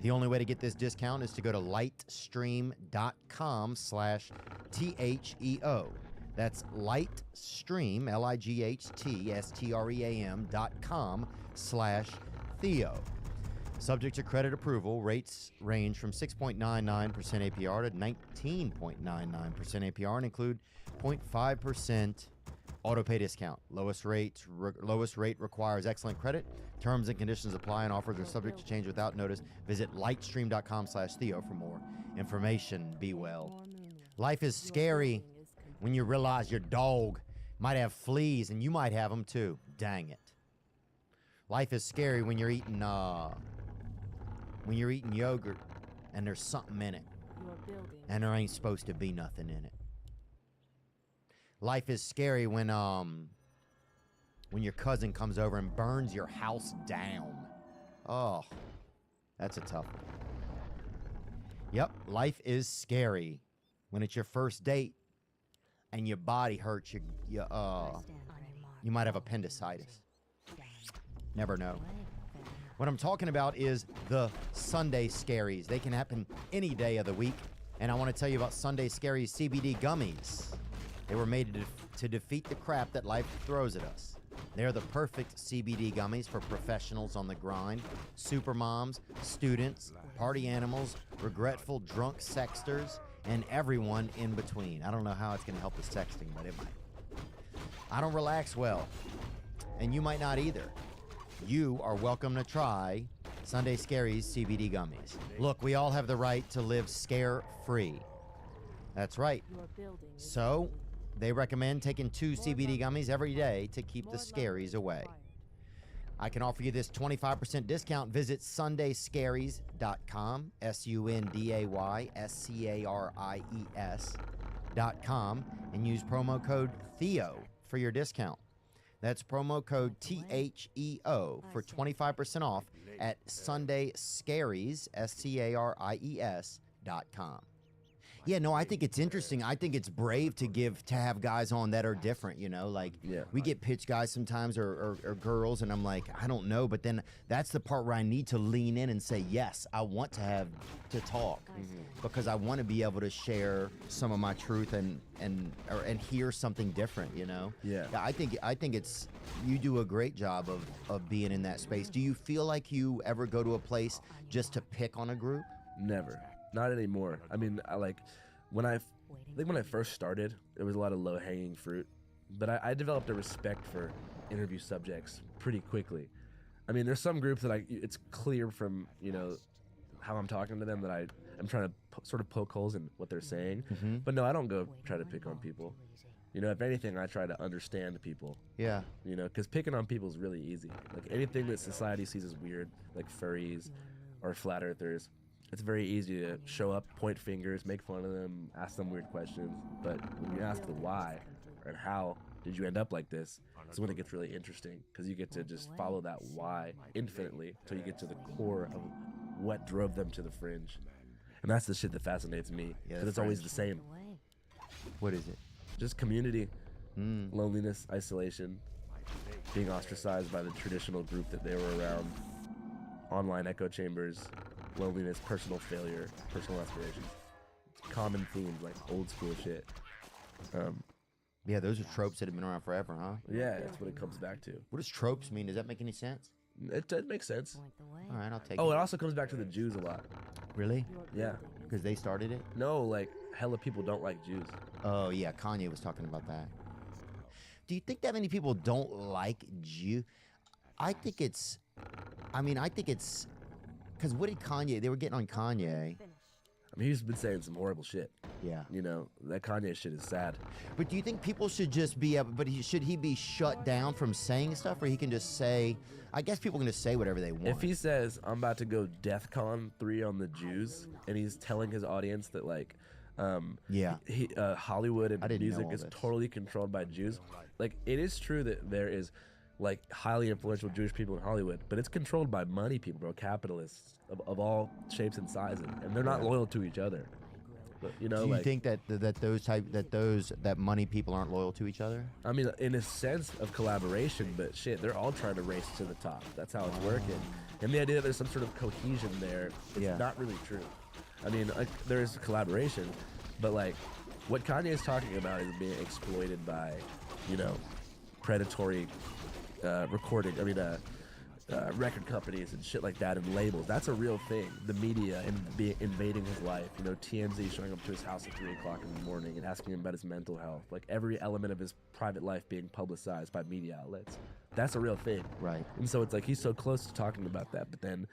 The only way to get this discount is to go to lightstream.com/THEO. That's Lightstream, LIGHTSTREAM.com/Theo. Subject to credit approval, rates range from 6.99% APR to 19.99% APR and include 0.5% auto pay discount. Lowest rate requires excellent credit. Terms and conditions apply and offers are subject to change without notice. Visit lightstream.com/Theo for more information. Be well. Life is scary when you realize your dog might have fleas and you might have them too. Dang it. Life is scary when you're eating yogurt and there's something in it and there ain't supposed to be nothing in it. Life is scary when your cousin comes over and burns your house down. Oh, that's a tough one. Yep, life is scary when it's your first date and your body hurts. You might have appendicitis. Never know. What I'm talking about is the Sunday Scaries. They can happen any day of the week. And I want to tell you about Sunday Scaries CBD gummies. They were made to defeat the crap that life throws at us. They're the perfect CBD gummies for professionals on the grind, supermoms, students, party animals, regretful drunk sexters, and everyone in between. I don't know how it's going to help the sexting, but it might. I don't relax well, and you might not either. You are welcome to try Sunday Scaries CBD gummies. Look, we all have the right to live scare-free. That's right. So, they recommend taking 2 CBD gummies every day to keep the scaries away. I can offer you this 25% discount. Visit sundayscaries.com, SUNDAYSCARIES.com, and use promo code THEO for your discount. That's promo code THEO for 25% off at sundayscaries, SCARIES.com. Yeah, no, I think it's interesting. I think it's brave to have guys on that are different, you know? Like, we get pitch guys sometimes or girls, and I'm like, I don't know. But then that's the part where I need to lean in and say, yes, I want to talk because I want to be able to share some of my truth and hear something different, you know? Yeah. I think it's, you do a great job of being in that space. Do you feel like you ever go to a place just to pick on a group? Never. Not anymore. I mean, when I first started, there was a lot of low-hanging fruit, but I developed a respect for interview subjects pretty quickly. I mean, there's some groups that it's clear from, you know, how I'm talking to them that I'm trying to sort of poke holes in what they're saying. Mm-hmm. But no, I don't go try to pick on people. You know, if anything, I try to understand people. Yeah. You know, because picking on people is really easy. Like anything that society sees as weird, like furries or flat earthers, it's very easy to show up, point fingers, make fun of them, ask them weird questions. But when you ask the why and how did you end up like this, it's when it gets really interesting because you get to just follow that why infinitely until you get to the core of what drove them to the fringe. And that's the shit that fascinates me. Yeah, Because the it's always the fringe. same. What is it? Just community, loneliness, isolation, being ostracized by the traditional group that they were around, online echo chambers, loneliness, personal failure, personal aspirations. Common themes, like old school shit. Yeah, those are tropes that have been around forever, huh? Yeah, that's what it comes back to. What does tropes mean? Does that make any sense? It makes sense. All right, I'll take Oh, it. it also comes back to the Jews a lot. Really? Yeah. Because they started it? No, like, hella people don't like Jews. Oh, yeah, Kanye was talking about that. Do you think that many people don't like Jew? I think it's because what did Kanye, they were getting on Kanye. I mean, he's been saying some horrible shit. Yeah. You know, that Kanye shit is sad. But do you think people should just be able, should he be shut down from saying stuff, or he can just say, I guess people can just say whatever they want. If he says, I'm about to go DEFCON 3 on the Jews, and he's telling his audience that, like, Hollywood I and didn't know music all is this. totally controlled by Jews, like, it is true that there is, like, highly influential Jewish people in Hollywood, but it's controlled by money people, bro, capitalists of all shapes and sizes, and they're not loyal to each other. But, you know, Do you like, think that money people aren't loyal to each other? I mean, in a sense of collaboration, but shit, they're all trying to race to the top. That's how it's working. And the idea that there's some sort of cohesion there, it's not really true. I mean, like, there's collaboration, but, like, what Kanye is talking about is being exploited by, you know, predatory record companies and shit like that, and labels. That's a real thing. The media invading his life. You know, TMZ showing up to his house at 3 o'clock in the morning and asking him about his mental health. Like, every element of his private life being publicized by media outlets. That's a real thing. Right. And so it's like he's so close to talking about that, but then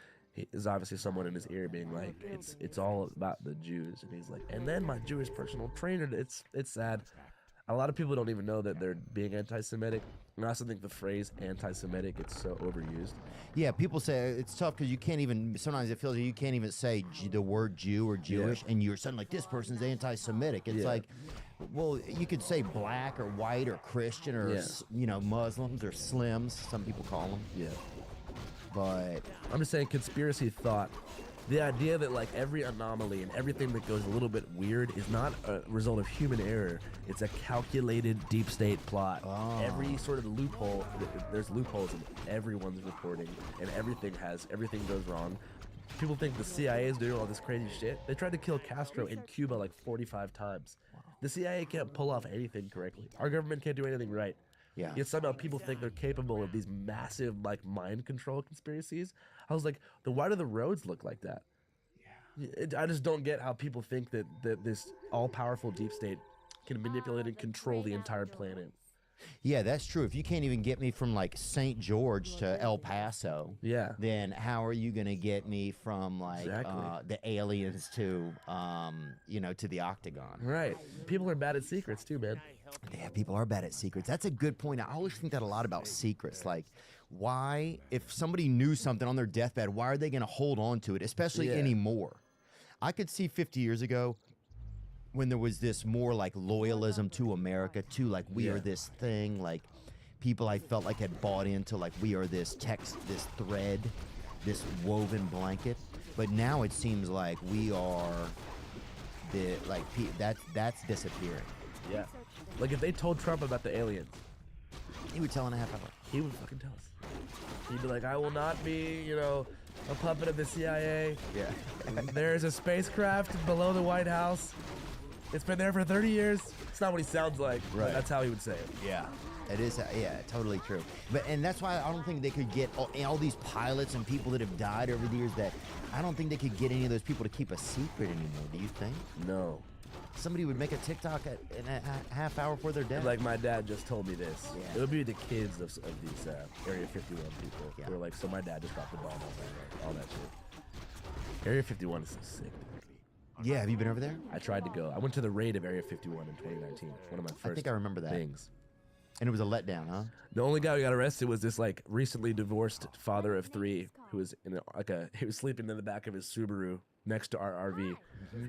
there's obviously someone in his ear being like, it's all about the Jews. And he's like, and then my Jewish personal trainer. It's sad. A lot of people don't even know that they're being anti-Semitic. And I also think the phrase anti-Semitic gets so overused. Yeah, people say it's tough because you can't even, sometimes it feels like you can't even say the word Jew or Jewish, and you're suddenly like, this person's anti-Semitic. It's like, well, you could say black or white or Christian or, you know, Muslims or Slims, some people call them. Yeah. But I'm just saying conspiracy thought. The idea that, like, every anomaly and everything that goes a little bit weird is not a result of human error. It's a calculated deep state plot. Every sort of loophole, there's loopholes in everyone's reporting, and everything goes wrong. People think the CIA is doing all this crazy shit. They tried to kill Castro in Cuba like 45 times. The CIA can't pull off anything correctly. Our government can't do anything right. Yeah. Yet somehow people think they're capable of these massive, like, mind control conspiracies. I was like, then why do the roads look like that? Yeah. I just don't get how people think that this all-powerful deep state can manipulate and control the entire planet. yeah, that's true. If you can't even get me from like St. George to El Paso, then how are you going to get me from like the aliens to, you know, to the Octagon? Right. People are bad at secrets too, man. Yeah, people are bad at secrets. That's a good point. I always think that a lot about secrets. Like, why, if somebody knew something on their deathbed, why are they going to hold on to it, especially anymore? I could see 50 years ago when there was this more like loyalism to America, to like we are this thing, like people I felt like had bought into like we are this text, this thread, this woven blanket. But now it seems like we are the like that's disappearing. Yeah. Like, if they told Trump about the aliens, He would tell in a half hour. he would fucking tell us. He'd be like, I will not be, you know, a puppet of the CIA. Yeah. There is a spacecraft below the White House. It's been there for 30 years. It's not what he sounds like, but that's how he would say it. Yeah. It is, yeah, totally true. And that's why I don't think they could get all these pilots and people that have died over the years. That I don't think they could get any of those people to keep a secret anymore. Do you think? No. Somebody would make a TikTok in a half hour before they're dead. Like, my dad just told me this. Yeah. It would be the kids of these Area 51 people. Yeah. Who are like, so my dad just dropped the bomb on all that shit. Area 51 is so sick, dude. Yeah, have you been over there? I tried to go. I went to the raid of Area 51 in 2019. One of my first I think I remember that. things. And it was a letdown, huh? The only guy who got arrested was this like recently divorced father of 3 who was in he was sleeping in the back of his Subaru next to our RV,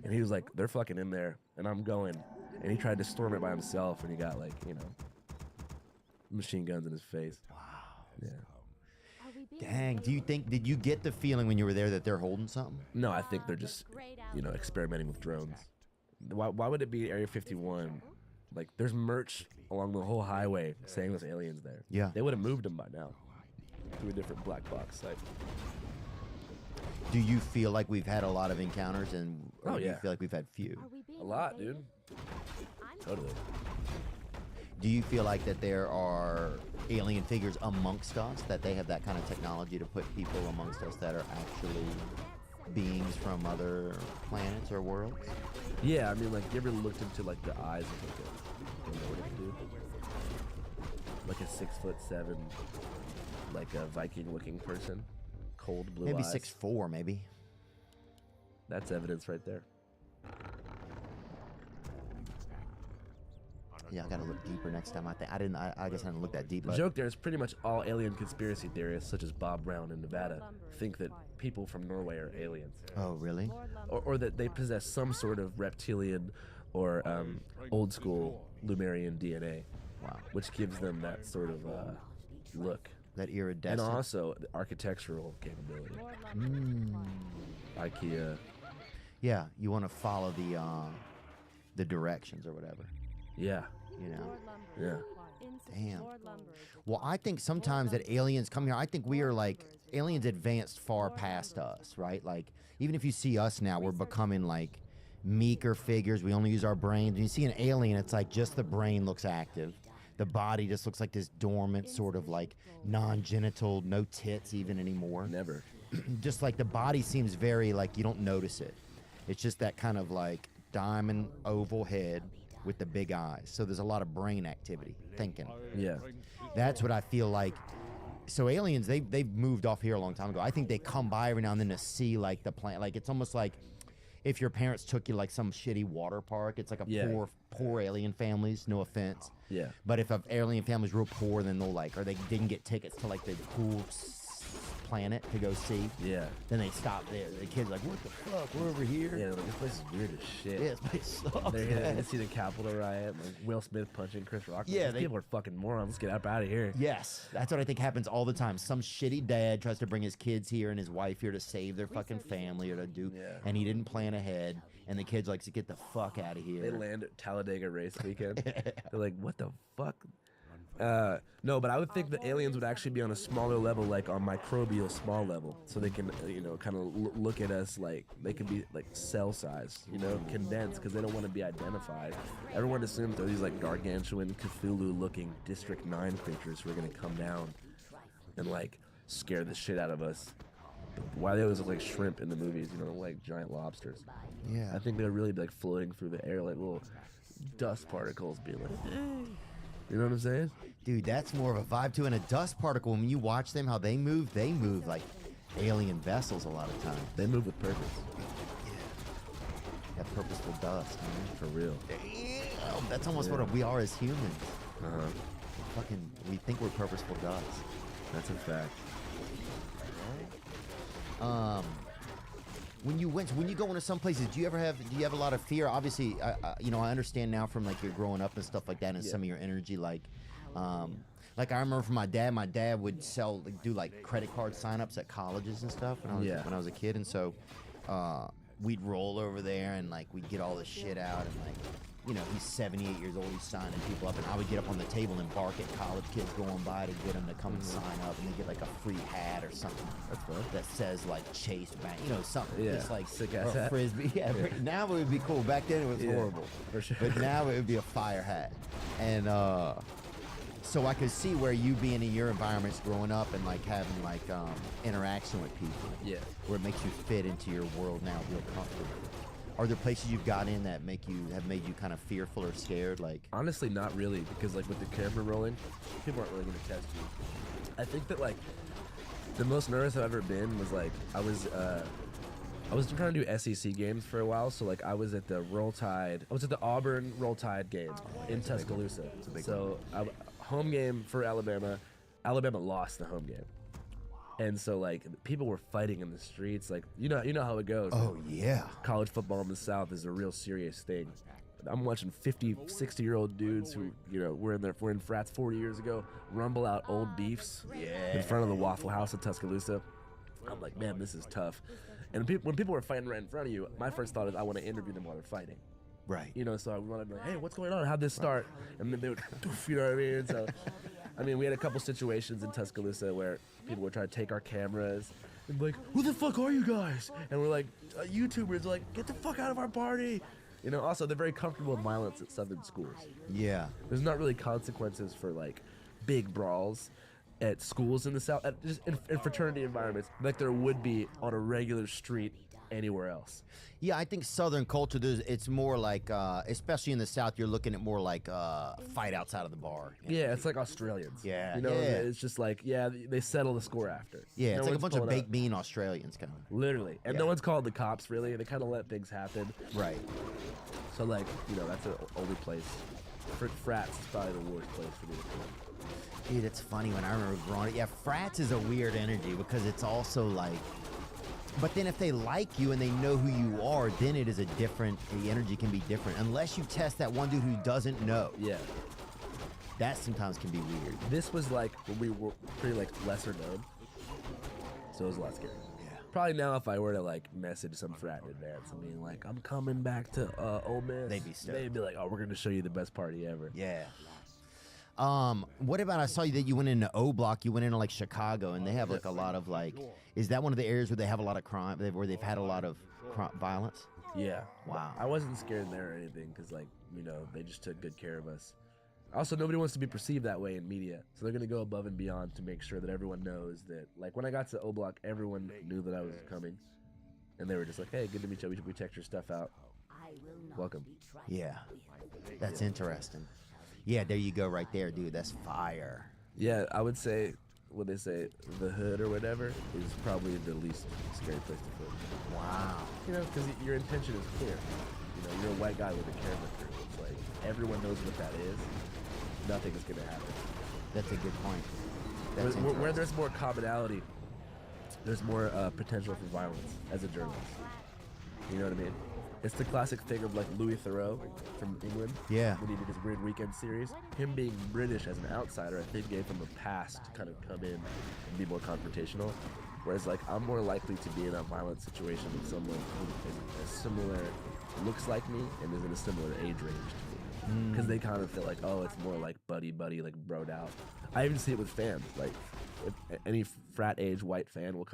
and he was like, "They're fucking in there," and I'm going, and he tried to storm it by himself, and he got like, you know, machine guns in his face. Wow. Yeah. Dang, did you get the feeling when you were there that they're holding something? No, I think they're just, experimenting with drones. Why would it be Area 51? Like, there's merch along the whole highway saying there's aliens there. Yeah. They would have moved them by now to a different black box site. Do you feel like we've had a lot of encounters, or do you feel like we've had few? A lot, dude. Totally. Do you feel like that there are alien figures amongst us, that they have that kind of technology to put people amongst us that are actually beings from other planets or worlds? Yeah, I mean, like, you ever looked into, like, the eyes of, like, a, what it do? Like a 6'7", like a Viking-looking person, cold blue Maybe eyes. 6'4", maybe. That's evidence right there. Yeah, I gotta look deeper next time. I guess I didn't look that deep. The But joke there is pretty much all alien conspiracy theorists, such as Bob Brown in Nevada, think that people from Norway are aliens. Oh, really? Or that they possess some sort of reptilian or old school Lumerian DNA. Wow. Which gives them that sort of look. That iridescent. And also the architectural capability. IKEA. Yeah, you want to follow the directions or whatever. Yeah. You know? Yeah. Damn. Well, I think sometimes that aliens come here, I think we are like, aliens advanced far past us, right? Like, even if you see us now, we're becoming like meeker figures. We only use our brains. When you see an alien, it's like just the brain looks active. The body just looks like this dormant, sort of like non-genital, no tits even anymore. Never. Just like the body seems very like you don't notice it. It's just that kind of like diamond oval head with the big eyes. So there's a lot of brain activity, thinking. Yeah. That's what I feel like. So aliens, they've moved off here a long time ago. I think they come by every now and then to see like the planet. Like it's almost like if your parents took you like some shitty water park. It's like a poor alien families. No offense. Yeah. But if an alien family's real poor, then they'll like, or they didn't get tickets to like the cool planet to go see. Yeah. Then they stop there. The kids like, what the fuck? We're over here. Yeah, like, this place is weird as shit. Yeah, this place sucks. They're man. gonna see the Capitol riot, like Will Smith punching Chris Rock. Yeah, These people are fucking morons. Let's get up out of here. Yes, that's what I think happens all the time. Some shitty dad tries to bring his kids here and his wife here to save their fucking family or to do, and he didn't plan ahead. And the kids like to get the fuck out of here. They land at Talladega race weekend. They're like, what the fuck? No, but I would think the aliens would actually be on a smaller level, like on microbial small level, so they can, kind of look at us like they could be like cell size, condensed, because they don't want to be identified. Everyone assumes they're these like gargantuan Cthulhu-looking District 9 creatures who are gonna come down and like scare the shit out of us. But why they always look like shrimp in the movies, like giant lobsters. Yeah. I think they'd really be like floating through the air like little dust particles, being like, hey. You know what I'm saying? Dude, that's more of a vibe too. And a dust particle, when you watch them, how they move like alien vessels a lot of times. They move with purpose. That purposeful dust, man. For real. Damn, that's almost what we are as humans. Uh-huh. Fucking, we think we're purposeful dust. That's a fact. When you go into some places, do you have a lot of fear? Obviously, I understand now from like your growing up and stuff like that, and some of your energy, like I remember from my dad would do like credit card signups at colleges and stuff when I was a kid, and so we'd roll over there and like we'd get all this shit out and like. He's 78 years old, he's signing people up, and I would get up on the table and bark at college kids going by to get them to come and sign up, and they get like a free hat or something that says like Chase Bank, something just like sick-ass or hat. Frisbee. Yeah, now it would be cool. Back then it was horrible, for sure. but now it would be a fire hat, and so I could see where you being in your environments growing up and like having like interaction with people, where it makes you fit into your world now real comfortable. Are there places you've got in that have made you kind of fearful or scared? Like honestly, not really, because like with the camera rolling, people aren't really gonna test you. I think that like the most nervous I've ever been was like I was trying to do SEC games for a while, so like I was at the Auburn Roll Tide game in Tuscaloosa. So home game for Alabama. Alabama lost the home game. And so, like, people were fighting in the streets. Like, you know how it goes. Oh, yeah. College football in the South is a real serious thing. I'm watching 50, 60-year-old dudes who, you know, were in frats 40 years ago rumble out old beefs in front of the Waffle House in Tuscaloosa. I'm like, man, this is tough. And when people were fighting right in front of you, my first thought is I want to interview them while they're fighting. Right. You know, so I wanted to be like, hey, what's going on? How'd this start? And then they would, you know what I mean? So, I mean, we had a couple situations in Tuscaloosa where people would try to take our cameras and be like, who the fuck are you guys? And we're like, YouTubers, like, get the fuck out of our party. You know, also, they're very comfortable with violence at Southern schools. Yeah. There's not really consequences for, like, big brawls at schools in the South, just in fraternity environments, like there would be on a regular street anywhere else. Yeah, I think Southern culture, it's more like, especially in the South, you're looking at more like fight outside of the bar. You know? Yeah, it's like Australians. Yeah, you know, yeah. it's just like, yeah, they settle the score after. Yeah, No it's like a one's bunch of pulling baked up. bean Australians kind of. Literally, and Yeah. no one's called the cops really. They kind of let things happen. Right. So like, you know, that's an only place. Frats is probably the worst place for me to go. Dude, it's funny when I remember growing up. Yeah, frats is a weird energy because it's also like, but then if they like you and they know who you are, then it is a different, the energy can be different. Unless you test that one dude who doesn't know. Yeah. That sometimes can be weird. This was like when we were pretty like lesser known, so it was a lot scarier. Yeah. Probably now if I were to like message some frat in advance and being like, I'm coming back to Ole Miss, They'd be stoked. They'd be like, oh, we're gonna show you the best party ever. Yeah. What about, I saw you that you went into O Block, you went into like Chicago, and they have like a lot of like, is that one of the areas where they have a lot of crime, where they've had a lot of violence? Yeah. Wow. I wasn't scared there or anything because like, you know, they just took good care of us. Also, nobody wants to be perceived that way in media, so they're gonna go above and beyond to make sure that everyone knows that. Like when I got to O Block, everyone knew that I was coming, and they were just like, "Hey, good to meet you. We checked your stuff out. Welcome." Yeah. That's interesting. Yeah, there you go right there, dude. That's fire. Yeah, I would say what they say, the hood or whatever is probably the least scary place to film. Wow. You know, because your intention is clear. You know, you're a white guy with a camera crew. It's like everyone knows what that is. Nothing is going to happen. That's a good point. That's Where there's more commonality, there's more potential for violence as a journalist. You know what I mean? It's the classic thing of like Louis Theroux from England. Yeah. When he did his Weird Weekend series. Him being British as an outsider, I think gave him a pass to kind of come in and be more confrontational. Whereas like I'm more likely to be in a violent situation with someone who is as similar, looks like me, and is in a similar age range to me. Because they kind of feel like, oh, it's more like buddy, like broed out. I even see it with fans. Like, if any frat age white fan will come